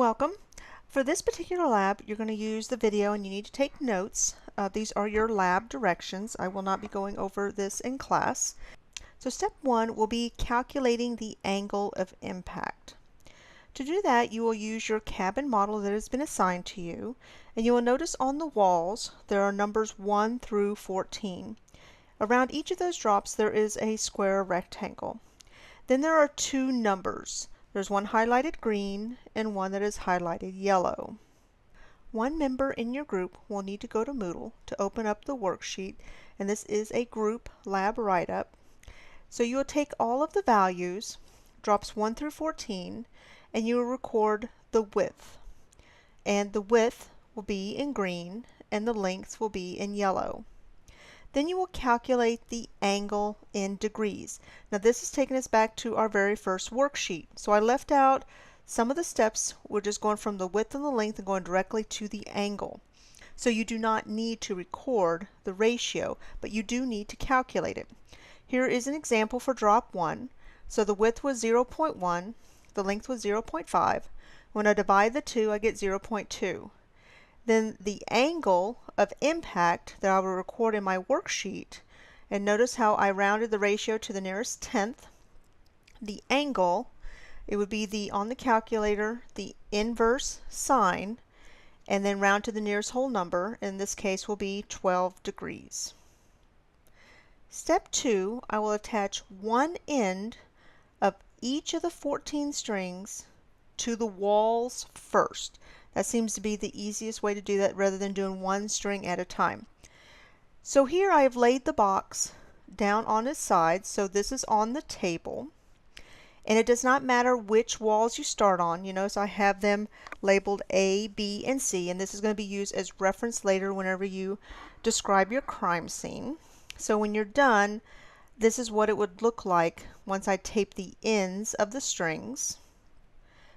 Welcome. For this particular lab, you're going to use the video and you need to take notes. These are your lab directions. I will not be going over this in class. So step one will be calculating the angle of impact. To do that, you will use your cabin model that has been assigned to you, and you will notice on the walls there are numbers 1 through 14. Around each of those drops there is a square rectangle. Then there are two numbers. There's one highlighted green and one that is highlighted yellow. One member in your group will need to go to Moodle to open up the worksheet, and this is a group lab write-up. So you will take all of the values, drops 1 through 14, and you will record the width. And the width will be in green and the length will be in yellow. Then you will calculate the angle in degrees. Now this is taking us back to our very first worksheet. So I left out some of the steps. We're just going from the width and the length and going directly to the angle. So you do not need to record the ratio, but you do need to calculate it. Here is an example for drop 1. So the width was 0.1, the length was 0.5. When I divide the two, I get 0.2. Then the angle of impact that I will record in my worksheet, and notice how I rounded the ratio to the nearest tenth. The angle, it would be on the calculator, the inverse sine, and then round to the nearest whole number. In this case will be 12 degrees. Step 2, I will attach one end of each of the 14 strings to the walls first. That seems to be the easiest way to do that rather than doing one string at a time. So here I have laid the box down on its side, so this is on the table. And it does not matter which walls you start on. You notice I have them labeled A, B, and C, and this is going to be used as reference later whenever you describe your crime scene. So when you're done, this is what it would look like once I tape the ends of the strings.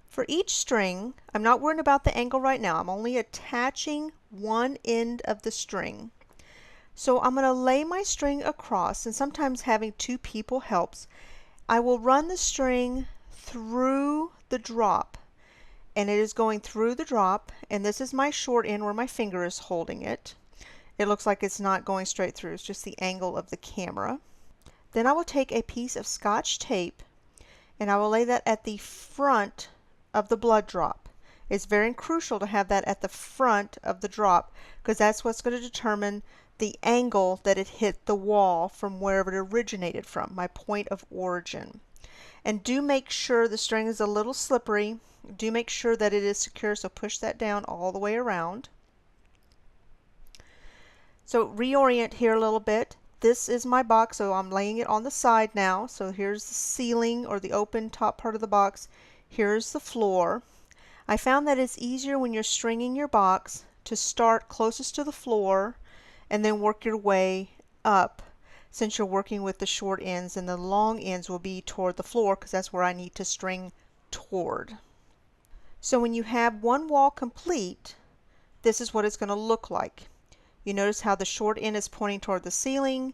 For each string, I'm not worrying about the angle right now. I'm only attaching one end of the string. So I'm going to lay my string across, and sometimes having two people helps. I will run the string through the drop, and it is going through the drop, and this is my short end where my finger is holding it. It looks like it's not going straight through. It's just the angle of the camera. Then I will take a piece of Scotch tape, and I will lay that at the front of the blood drop. It's very crucial to have that at the front of the drop because that's what's going to determine the angle that it hit the wall from wherever it originated from, my point of origin. And do make sure the string is a little slippery. Do make sure that it is secure, so push that down all the way around. So reorient here a little bit. This is my box, so I'm laying it on the side now. So here's the ceiling or the open top part of the box. Here's the floor. I found that it's easier when you're stringing your box to start closest to the floor and then work your way up, since you're working with the short ends, and the long ends will be toward the floor because that's where I need to string toward. So when you have one wall complete, this is what it's going to look like. You notice how the short end is pointing toward the ceiling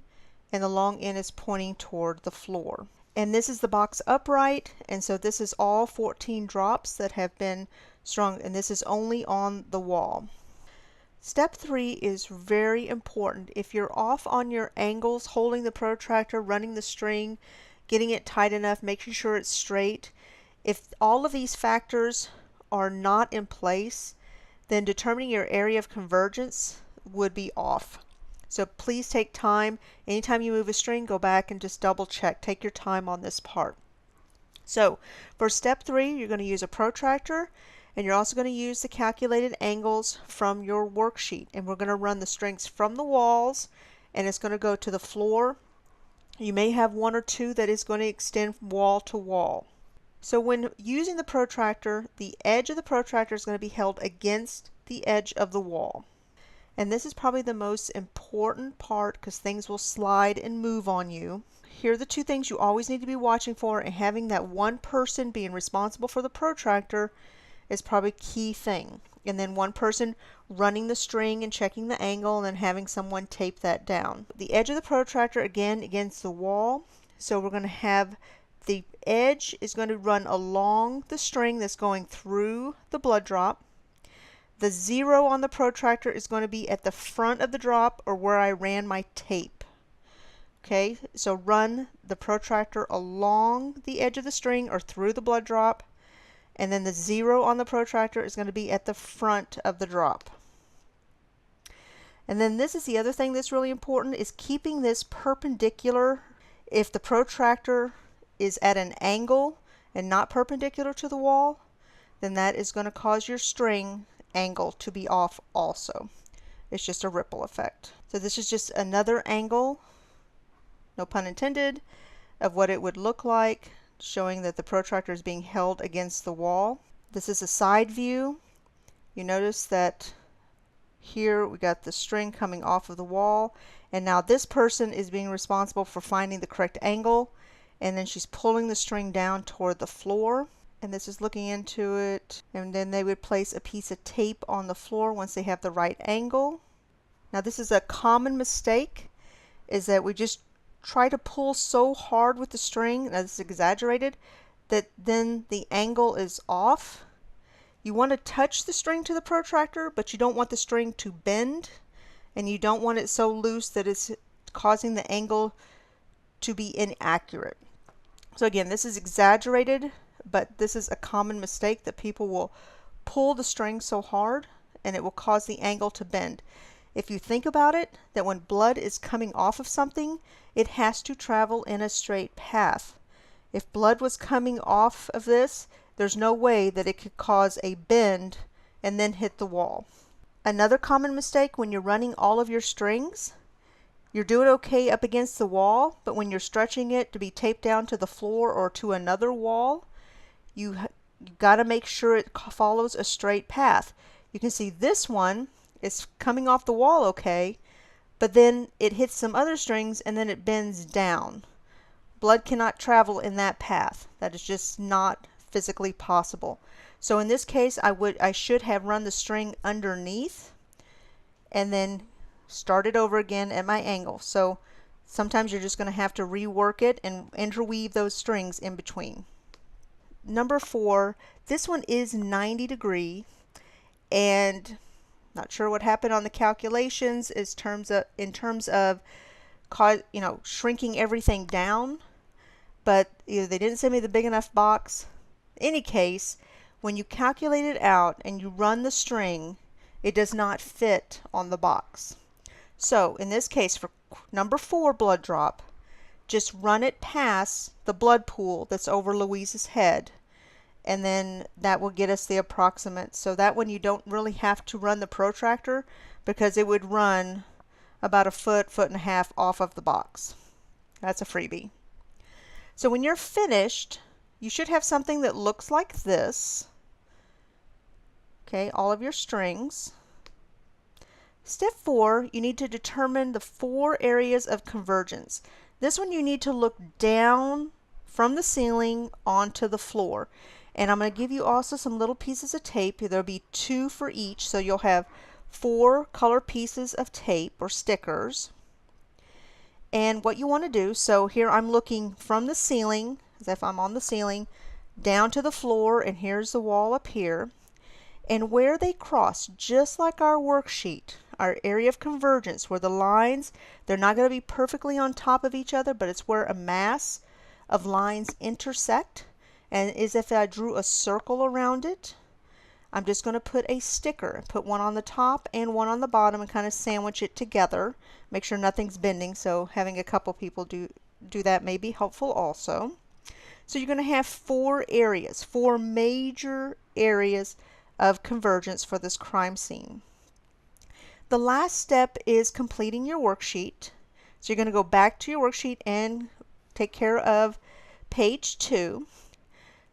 and the long end is pointing toward the floor. And this is the box upright, and so this is all 14 drops that have been strung, and this is only on the wall. Step 3 is very important. If you're off on your angles, holding the protractor, running the string, getting it tight enough, making sure it's straight, if all of these factors are not in place, then determining your area of convergence would be off. So please take time. Anytime you move a string, go back and just double check. Take your time on this part. So for step 3, you're going to use a protractor, and you're also going to use the calculated angles from your worksheet. And we're going to run the strings from the walls, and it's going to go to the floor. You may have one or two that is going to extend from wall to wall. So when using the protractor, the edge of the protractor is going to be held against the edge of the wall. And this is probably the most important part because things will slide and move on you. Here are the two things you always need to be watching for, and having that one person being responsible for the protractor is probably a key thing. And then one person running the string and checking the angle, and then having someone tape that down. The edge of the protractor again against the wall, so we're going to have the edge is going to run along the string that's going through the blood drop. The 0 on the protractor is going to be at the front of the drop or where I ran my tape. Okay, so run the protractor along the edge of the string or through the blood drop, and then the 0 on the protractor is going to be at the front of the drop. And then this is the other thing that's really important, is keeping this perpendicular. If the protractor is at an angle and not perpendicular to the wall, then that is going to cause your string angle to be off also. It's just a ripple effect. So this is just another angle, no pun intended, of what it would look like, showing that the protractor is being held against the wall. This is a side view. You notice that here we got the string coming off of the wall, and now this person is being responsible for finding the correct angle, and then she's pulling the string down toward the floor. And this is looking into it, and then they would place a piece of tape on the floor once they have the right angle. Now this is a common mistake, is that we just try to pull so hard with the string, now this is exaggerated, that then the angle is off. You want to touch the string to the protractor, but you don't want the string to bend, and you don't want it so loose that it's causing the angle to be inaccurate. So again, this is exaggerated, but this is a common mistake, that people will pull the string so hard and it will cause the angle to bend. If you think about it, that when blood is coming off of something, it has to travel in a straight path. If blood was coming off of this, there's no way that it could cause a bend and then hit the wall. Another common mistake when you're running all of your strings, you're doing okay up against the wall, but when you're stretching it to be taped down to the floor or to another wall, you got to make sure it follows a straight path. You can see this one is coming off the wall okay, but then it hits some other strings and then it bends down. Blood cannot travel in that path. That is just not physically possible. So in this case, I should have run the string underneath and then start it over again at my angle. So sometimes you're just going to have to rework it and interweave those strings in between. Number 4, this one is 90 degree, and not sure what happened on the calculations in terms of shrinking everything down, but either they didn't send me the big enough box. In any case, when you calculate it out and you run the string, it does not fit on the box. So in this case, for number 4 blood drop, just run it past the blood pool that's over Louise's head, and then that will get us the approximate. So that one you don't really have to run the protractor, because it would run about a foot and a half off of the box. That's a freebie. So when you're finished, you should have something that looks like this. Okay, all of your strings. Step 4, you need to determine the 4 areas of convergence. This one you need to look down from the ceiling onto the floor. And I'm going to give you also some little pieces of tape. There'll be 2 for each, so you'll have 4 color pieces of tape or stickers. And what you want to do, so here I'm looking from the ceiling, as if I'm on the ceiling, down to the floor, and here's the wall up here. And where they cross, just like our worksheet, our area of convergence, where the lines, they're not going to be perfectly on top of each other, but it's where a mass of lines intersect. And as if I drew a circle around it, I'm just going to put a sticker, put one on the top and one on the bottom, and kind of sandwich it together. Make sure nothing's bending, so having a couple people do that may be helpful also. So you're going to have 4 areas, 4 major areas of convergence for this crime scene. The last step is completing your worksheet. So you're going to go back to your worksheet and take care of page 2.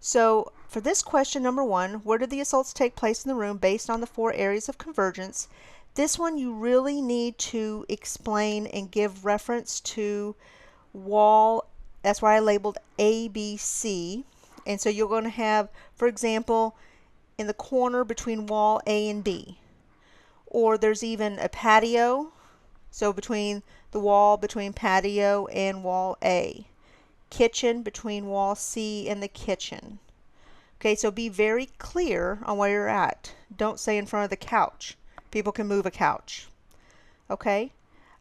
So for this question, number 1, where did the assaults take place in the room based on the 4 areas of convergence? This one you really need to explain and give reference to wall. That's why I labeled A, B, C. And so you're going to have, for example, in the corner between wall A and B. Or there's even a patio, so between the wall between patio and wall A. kitchen between wall C and the kitchen. Okay, so be very clear on where you're at. Don't say in front of the couch. People can move a couch. Okay,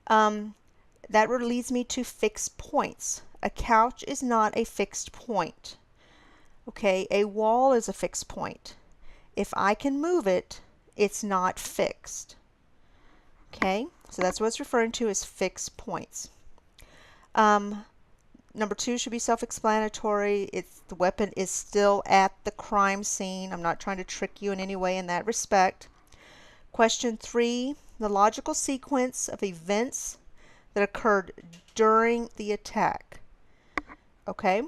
that leads me to fixed points. A couch is not a fixed point. Okay, a wall is a fixed point. If I can move it, it's not fixed. Okay, so that's what it's referring to as fixed points. Number 2 should be self-explanatory. The weapon is still at the crime scene. I'm not trying to trick you in any way in that respect. Question 3, the logical sequence of events that occurred during the attack. Okay,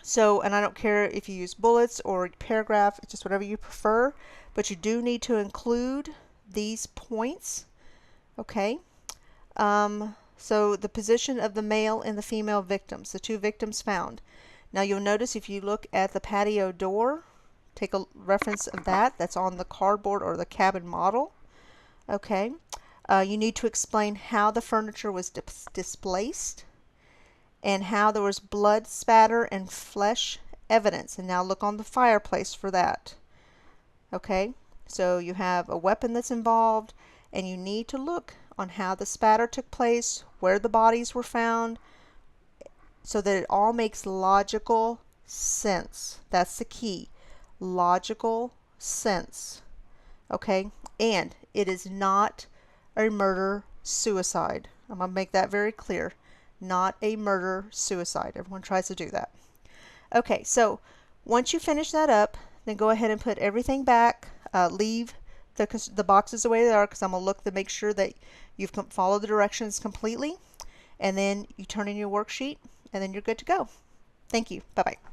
so, and I don't care if you use bullets or paragraph, it's just whatever you prefer, but you do need to include these points. Okay, so the position of the male and the female victims, the 2 victims found. Now you'll notice if you look at the patio door, take a reference of that. That's on the cardboard or the cabin model. Okay, you need to explain how the furniture was displaced and how there was blood spatter and flesh evidence. And now look on the fireplace for that. Okay, so you have a weapon that's involved, and you need to look on how the spatter took place, where the bodies were found, so that it all makes logical sense. That's the key. Logical sense. Okay, and it is not a murder-suicide. I'm going to make that very clear. Not a murder-suicide. Everyone tries to do that. Okay, so once you finish that up, then go ahead and put everything back. Leave the boxes the way they are, because I'm going to look to make sure that you've followed the directions completely. And then you turn in your worksheet, and then you're good to go. Thank you. Bye-bye.